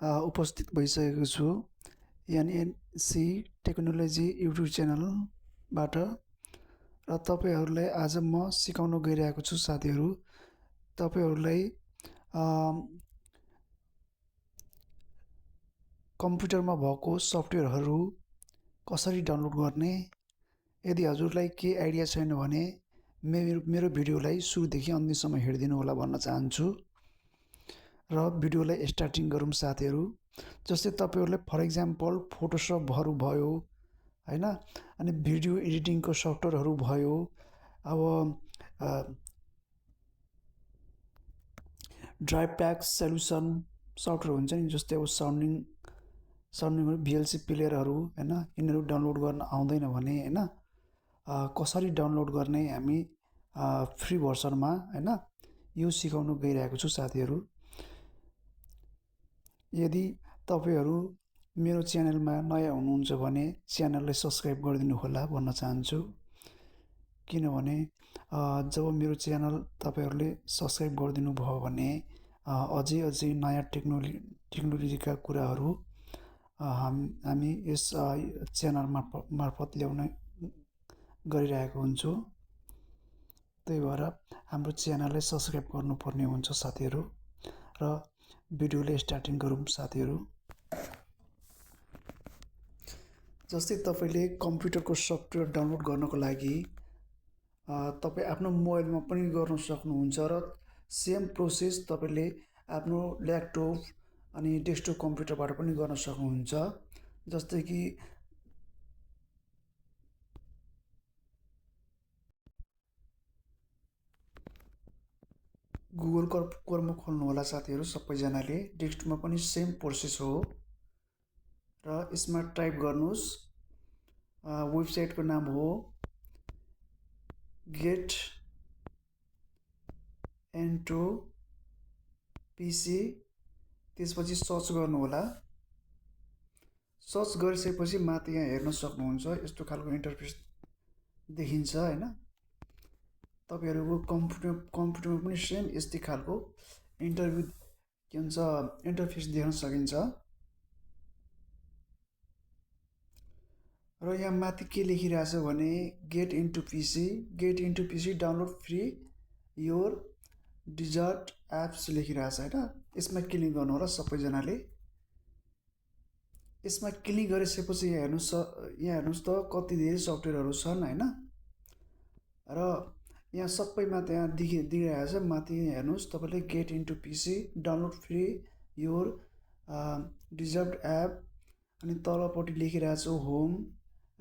उपस्थित भइसकेको छु एनएनसी टेक्नोलोजी युट्युब च्यानलबाट र तपाईँहरूलाई आज म सिकाउन गइरहेको छु साथीहरू। तपाईँहरूलाई कम्प्युटरमा भएको सफ्टवेयरहरू कसरी डाउनलोड गर्ने। यदि हजुरलाई केही आइडिया छैन भने मेरो भिडियोलाई सुरुदेखि अन्तिमसम्म हेरिदिनु होला भन्न चाहन्छु। र भिडियोलाई स्टार्टिङ गरौँ साथीहरू। जस्तै तपाईँहरूले फर इक्जाम्पल फोटोसपहरू भयो हैन, अनि भिडियो एडिटिङको सफ्टवेयरहरू भयो, अब ड्राइभ प्याक सोल्युसन सफ्टवेयर हुन्छ नि, जस्तै अब साउन्डिङ भिएलसी प्लेयरहरू हैन, यिनीहरू डाउनलोड गर्न आउँदैन भने हैन कसरी डाउनलोड गर्ने हामी फ्री भर्सनमा हैन यो सिकाउन गइरहेको छु साथीहरू। यदि तपाईहरू मेरो च्यानलमा नयाँ हुनुहुन्छ भने च्यानललाई सब्स्क्राइब गरिदिनु होला भन्न चाहन्छु। किनभने जब मेरो च्यानल तपाईहरूले सब्स्क्राइब गरिदिनु भयो भने अझै नयाँ टेक्नोलोजीका कुराहरू हामी यस च्यानल मार्फत ल्याउने गरिरहेको हुन्छु। त्यही भएर हाम्रो च्यानललाई सब्स्क्राइब गर्नुपर्ने हुन्छ साथीहरू। र भिडियोले स्टार्टिङ गरौँ साथीहरू। जस्तै तपाईँले कम्प्युटरको सफ्टवेयर डाउनलोड गर्नको लागि तपाईँ आफ्नो मोबाइलमा पनि गर्न सक्नुहुन्छ र सेम प्रोसेस तपाईँले आफ्नो ल्यापटप अनि डेस्कटप कम्प्युटरबाट पनि गर्न सक्नुहुन्छ। जस्तै कि गुगल क्रोम खोल्नु होला साथीहरू सबैजनाले। डेस्कटपमा पनि सेम प्रोसेस हो र यसमा टाइप गर्नुहोस्, वेबसाइटको नाम हो गेट इन्टु पिसी। त्यसपछि सर्च गर्नु होला। सर्च गरिसकेपछि माथि यहाँ हेर्न सक्नुहुन्छ यस्तो खालको इन्टरफेस देखिन्छ हैन। तपाईहरुको कम्प्युटरमा पनि सेम यस्तै खालको इन्टरफेस देख्न सकिन्छ। र यहाँ माथि के लेखिरहेछ भने get into PC download free your desired apps लेखिरहेछ हैन। यसमा क्लिक गर्नु होला सबैजनाले। यसमा क्लिक गरिसकेपछि यहाँ हेर्नुस् त कति धेरै सफ्टवेयरहरू छन् हैन। र यहाँ सबैमा त्यहाँ दिइरहेछ माथि हेर्नुस् तपाईले get into PC download free your deserve app, अनि तलपट्टि लेखिरहेछ होम,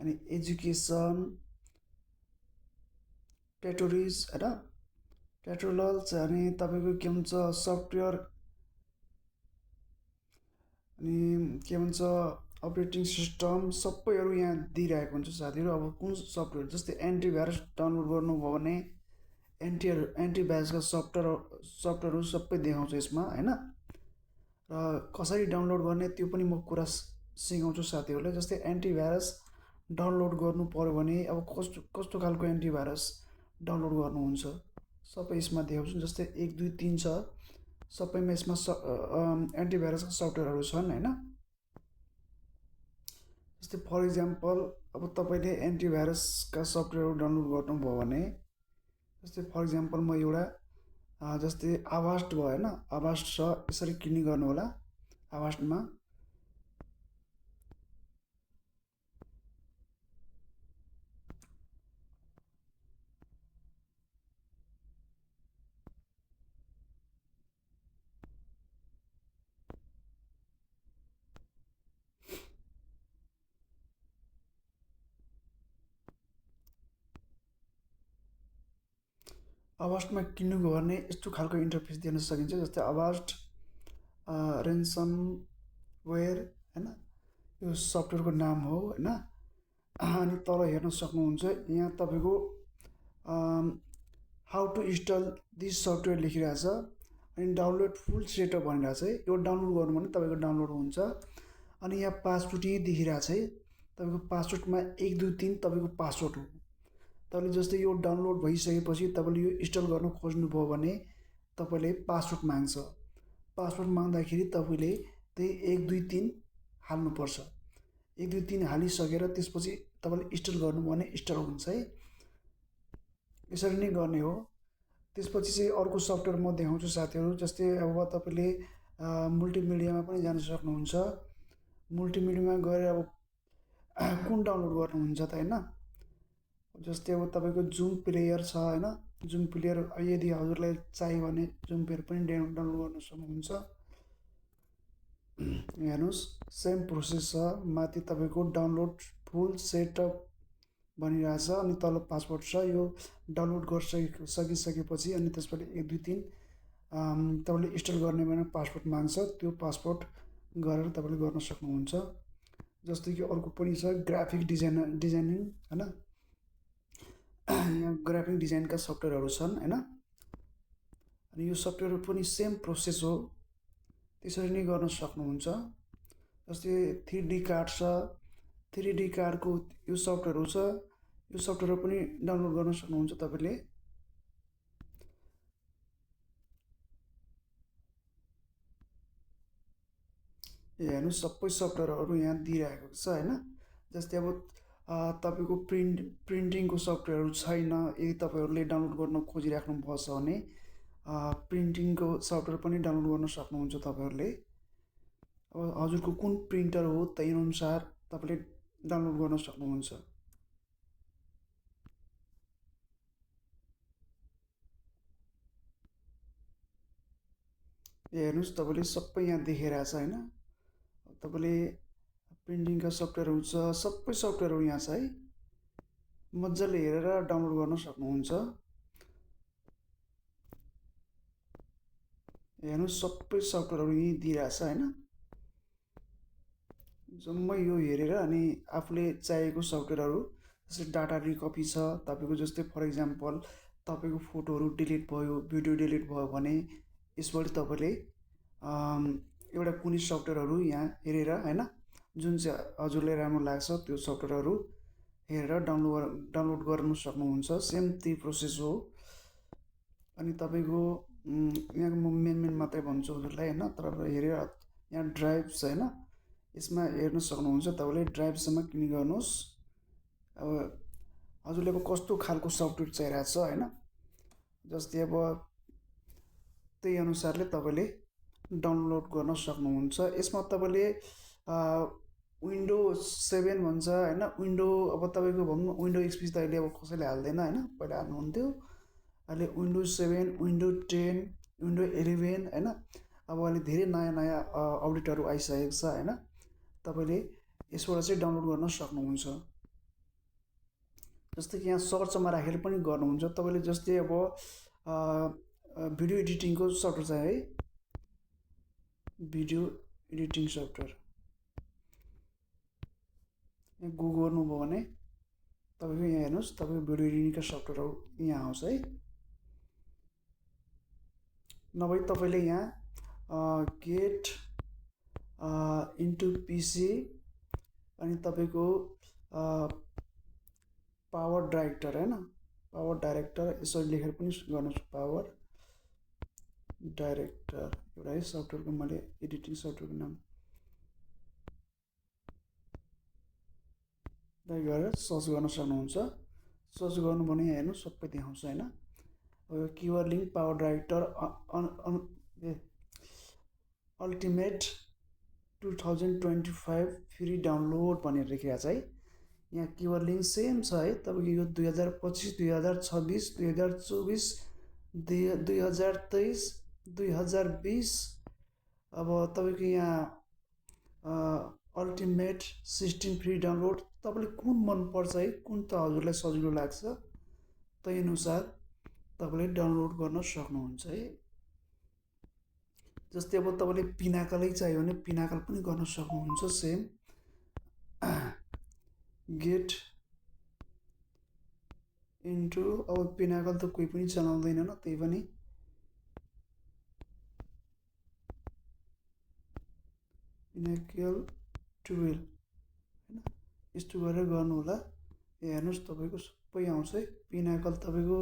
अनि एजुकेसन, ट्युटोरियल्स हैन, ट्युटोरियल्स, अनि तपाईको के भन्छ सफ्टवेयर, अनि के भन्छ अपरेटिङ सिस्टम, सबैहरू यहाँ दिइरहेको हुन्छ साथीहरू। अब कुन सफ्टवेयर जस्तै एन्टिभाइरस डाउनलोड गर्नुभयो भने एन्टिभाइरसका सफ्टवेयरहरू सबै देखाउँछ यसमा हैन। र कसरी डाउनलोड गर्ने त्यो पनि म कुरा सिकाउँछु साथीहरूलाई। जस्तै एन्टिभाइरस डाउनलोड गर्नु पर्यो भने अब कस्तो खालको एन्टिभाइरस डाउनलोड गर्नुहुन्छ सबै यसमा देखाउँछु। जस्तै 1 2 3 छ, सबैमा यसमा एन्टिभाइरसका सफ्टवेयरहरू छन् हैन। जस्तै फर इक्जाम्पल अब तपाईले एन्टिभाइरसका सफ्टवेयर डाउनलोड गर्नुभयो भने, जस्तै फर इक्जाम्पल म एउटा जस्तै आभास्ट भयो हैन, आभास्ट छ, यसरी क्लिक गर्नु होला आभास्टमा। आभास्टमा क्लिक गर्ने यस्तो खालको इन्टरफेस देख्न सकिन्छ। जस्तै आभास्ट रेन्समवेयर हैन, यो सफ्टवेयरको नाम हो हैन। अनि तल हेर्न सक्नुहुन्छ यहाँ तपाईको how to install this software लेखिरहेछ, अनि डाउनलोड फुल सेटअप भनिरहेछ है। यो डाउनलोड गर्नु भने तपाईको डाउनलोड हुन्छ। अनि यहाँ पासवर्ड यही देखिरहेछ है, तपाईको पासवर्डमा 1 2 3 तपाईको पासवर्ड हो। तपाईले जस्तै यो डाउनलोड भइसकेपछि तपाईले यो इन्स्टल गर्न खोज्नुभयो भने तपाईले पासवर्ड माग्छ। पासवर्ड माग्दाखेरि तपाईले त्यही 1 2 3 हाल्नुपर्छ। 1 2 3 हालिसकेर त्यसपछि तपाईँले इन्स्टल गर्नुभयो भने इन्स्टल हुन्छ है। यसरी नै गर्ने हो। त्यसपछि चाहिँ अर्को सफ्टवेयर म देखाउँछु साथीहरू। जस्तै अब तपाईँले मल्टिमिडियामा पनि जान सक्नुहुन्छ। मल्टिमिडियामा गएर अब कुन डाउनलोड गर्नुहुन्छ त होइन। जस्तै अब तपाईँको जुम प्लेयर छ होइन। जुम प्लेयर यदि हजुरलाई चाहियो भने जुम प्लेयर पनि डाउनलोड गर्न सक्नुहुन्छ। हेर्नुहोस् सेम प्रोसेस छ। माथि तपाईँको डाउनलोड फुल सेटअप भनिरहेछ अनि तल पासवर्ड छ। यो डाउनलोड सकिसकेपछि अनि त्यसपछि 1 2 3 तपाईँले इन्स्टल गर्ने भने पासवर्ड माग्छ। त्यो पासवर्ड गरेर तपाईँले गर्न सक्नुहुन्छ। जस्तै कि अर्को पनि छ ग्राफिक डिजाइनिङ होइन। यहाँ ग्राफिक डिजाइनका सफ्टवेयरहरू छन् होइन। अनि यो सफ्टवेयर पनि सेम प्रोसेस हो। त्यसरी नै गर्न सक्नुहुन्छ। जस्तै 3D कार्ड छ। 3D कार्डको यो सफ्टवेयरहरू छ। यो सफ्टवेयर पनि डाउनलोड गर्न सक्नुहुन्छ तपाईँले। हेर्नुहोस् सबै सफ्टवेयरहरू यहाँ दिइरहेको छ होइन। जस्तै अब तपाईँको प्रिन्टिङको सफ्टवेयरहरू छैन। यदि तपाईँहरूले डाउनलोड गर्न खोजिराख्नु भएको छ भने प्रिन्टिङको सफ्टवेयर पनि डाउनलोड गर्न सक्नुहुन्छ तपाईँहरूले। अब हजुरको कुन प्रिन्टर हो त्यही अनुसार तपाईँले डाउनलोड गर्न सक्नुहुन्छ। हेर्नुहोस् तपाईँले सबै यहाँ देखिरहेछ होइन। तपाईँले प्रिन्टिङका सफ्टवेयरहरू छ। सबै सफ्टवेयरहरू यहाँ छ है। मजाले हेरेर डाउनलोड गर्न सक्नुहुन्छ। हेर्नुहोस् सबै सफ्टवेयरहरू यहीँ दिइरहेछ होइन। जम्मै यो हेरेर अनि आफूले चाहिएको सफ्टवेयरहरू जस्तै डाटा रिकपी छ तपाईँको। जस्तै फर इक्जाम्पल तपाईँको फोटोहरू डिलिट भयो, भिडियो डिलिट भयो भने यसबाट तपाईँले एउटा कुनै सफ्टवेयरहरू यहाँ हेरेर होइन जुन चाहिँ हजुरलाई राम्रो लाग्छ त्यो सफ्टवेयरहरू हेरेर डाउनलोड गर्नु सक्नुहुन्छ। सेम त्यही प्रोसेस हो। अनि तपाईँको यहाँको म मेन मात्रै भन्छु हजुरलाई होइन। तर हेरेर यहाँ ड्राइभ छ होइन। यसमा हेर्न सक्नुहुन्छ तपाईँले। ड्राइभसम्म क्लिक गर्नुहोस्। अब हजुरले अब कस्तो खालको सफ्टवेयर चाहिरहेको छ होइन। जस्तै अब त्यही अनुसारले तपाईँले डाउनलोड गर्न सक्नुहुन्छ। यसमा तपाईँले विन्डोज 7 भन्छ होइन। अब तपाईँको भनौँ विन्डो एक्सपी त अहिले अब कसैले हाल्दैन होइन। पहिला हाल्नुहुन्थ्यो। अहिले विन्डोज 7, विन्डोज 10, विन्डोज 11 होइन। अब अहिले धेरै नयाँ अपडेटहरू आइसकेको छ होइन। तपाईँले यसबाट चाहिँ डाउनलोड गर्न सक्नुहुन्छ। जस्तै कि यहाँ सर्चमा राखेर पनि गर्नुहुन्छ तपाईँले। जस्तै अब भिडियो एडिटिङको सफ्टवेयर छ है। भिडियो एडिटिङ सफ्टवेयर यहाँ गो गर्नुभयो भने तपाईँको यहाँ हेर्नुहोस् तपाईँको भिडियो एडिटिङका सफ्टवेयरहरू यहाँ आउँछ है। नभए तपाईँले यहाँ गेट इन्टु पिसी अनि तपाईँको पावर डाइरेक्टर होइन। पावर डाइरेक्टर यसरी लेखेर पनि गर्नुहोस्। पावर डाइरेक्टर एउटा है सफ्टवेयरको मैले एडिटिङ सफ्टवेयरको नाम गरेर सर्च गर्न सक्नुहुन्छ। सर्च गर्नु भने यहाँ हेर्नु सबै देखाउँछ होइन। अब keyword link power director ultimate 2025 free download भनेर लेखिरहेको छ है। यहाँ किवर्ड लिङ्क सेम छ है। तपाईँको यो 2025, 2026, 2024, 2023, 2020 अब तपाईँको यहाँ अल्टिमेट 16 फ्री डाउनलोड। तपाईँले कुन मनपर्छ है, कुन त हजुरलाई सजिलो लाग्छ त्यही अनुसार तपाईँले डाउनलोड गर्न सक्नुहुन्छ है। जस्तै अब तपाईँले पिनाकलै चाहियो भने पिनाकल पनि गर्न सक्नुहुन्छ। सेम गेट इन्टु अब पिनाकल त कोही पनि चलाउँदैन त्यही पनि पिनाकल 12 होइन। यस्तो गरेर गर्नु होला। हेर्नुहोस् तपाईँको सबै आउँछ है। पिनाकल तपाईँको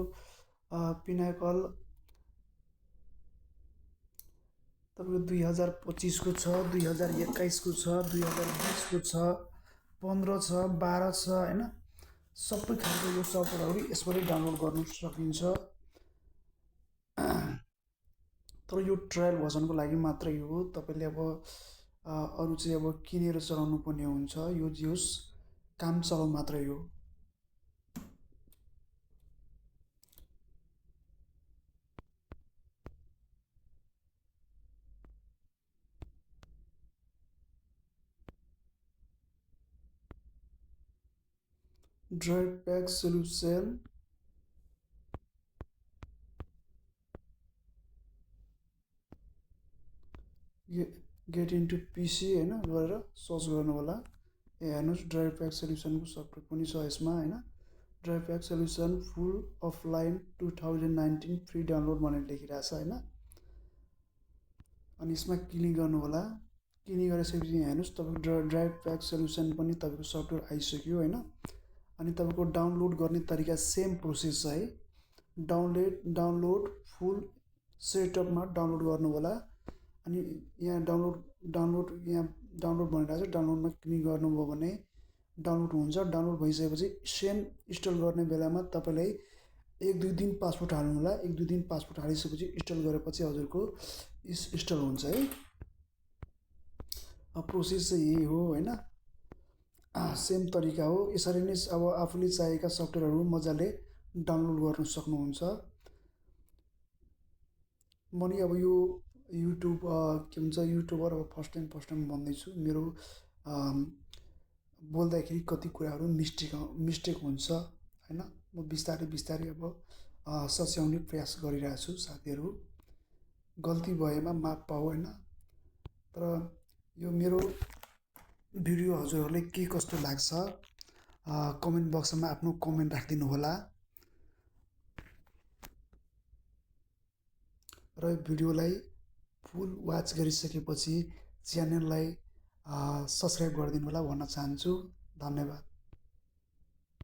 तपाईँको 2025को छ, 2021को छ, 2020को छ, 15 छ, 12 छ होइन। सबै खालको यो सफ्टवेयरहरू यसबाटै डाउनलोड गर्नु सकिन्छ। तर यो ट्रायल भर्जनको लागि मात्रै हो। तपाईँले अब अरू चाहिँ अब किनेर चलाउनु पर्ने हुन्छ। यो जियोस काम चलाउ मात्रै हो। Drive pack solution get into PC होइन गरेर सर्च गर्नु होला। हेर्नुहोस् ड्राइभ प्याक सोल्युसनको सफ्टवेयर पनि छ यसमा होइन। ड्राइभ प्याक सोल्युसन फुल अफलाइन 2019 फ्री डाउनलोड भनेर लेखिरहेको छ होइन। अनि यसमा क्लिक गर्नु होला। क्लिक गरिसकेपछि हेर्नुहोस् तपाईँको ड्राइभ प्याक सोल्युसन पनि तपाईँको सफ्टवेयर आइसक्यो होइन। अनि तपाईँको डाउनलोड गर्ने तरिका सेम प्रोसेस छ है। डाउनलोड फुल सेटअपमा डाउनलोड गर्नु होला। अनि यहाँ डाउनलोड भनिरहेको छ। डाउनलोडमा क्लिक गर्नुभयो भने डाउनलोड हुन्छ। डाउनलोड भइसकेपछि सेम इन्स्टल गर्ने बेलामा तपाईँलाई 1-2 दिन पासपोर्ट हाल्नु होला। 1-2 दिन पासपोर्ट हालिसकेपछि इन्स्टल गरेपछि हजुरको इन्स्टल हुन्छ है। प्रोसेस चाहिँ यही हो होइन। सेम तरिका हो। यसरी नै अब आफूले चाहेका सफ्टवेयरहरू मजाले डाउनलोड गर्न सक्नुहुन्छ। म नि अब यो युट्युब के भन्छ युट्युबर अब फर्स्ट टाइम भन्दैछु। मेरो बोल्दाखेरि कति कुराहरू मिस्टेक हुन्छ होइन। म बिस्तारै अब सच्याउने प्रयास गरिरहेको छु। साथीहरू गल्ती भएमा माफ पाऊ होइन। तर यो मेरो भिडियो हजुरहरूलाई के कस्तो लाग्छ कमेन्ट बक्समा आफ्नो कमेन्ट राखिदिनु होला। र भिडियोलाई फुल वाच गरिसकेपछि च्यानललाई सब्सक्राइब गरिदिनु होला भन्न चाहन्छु। धन्यवाद।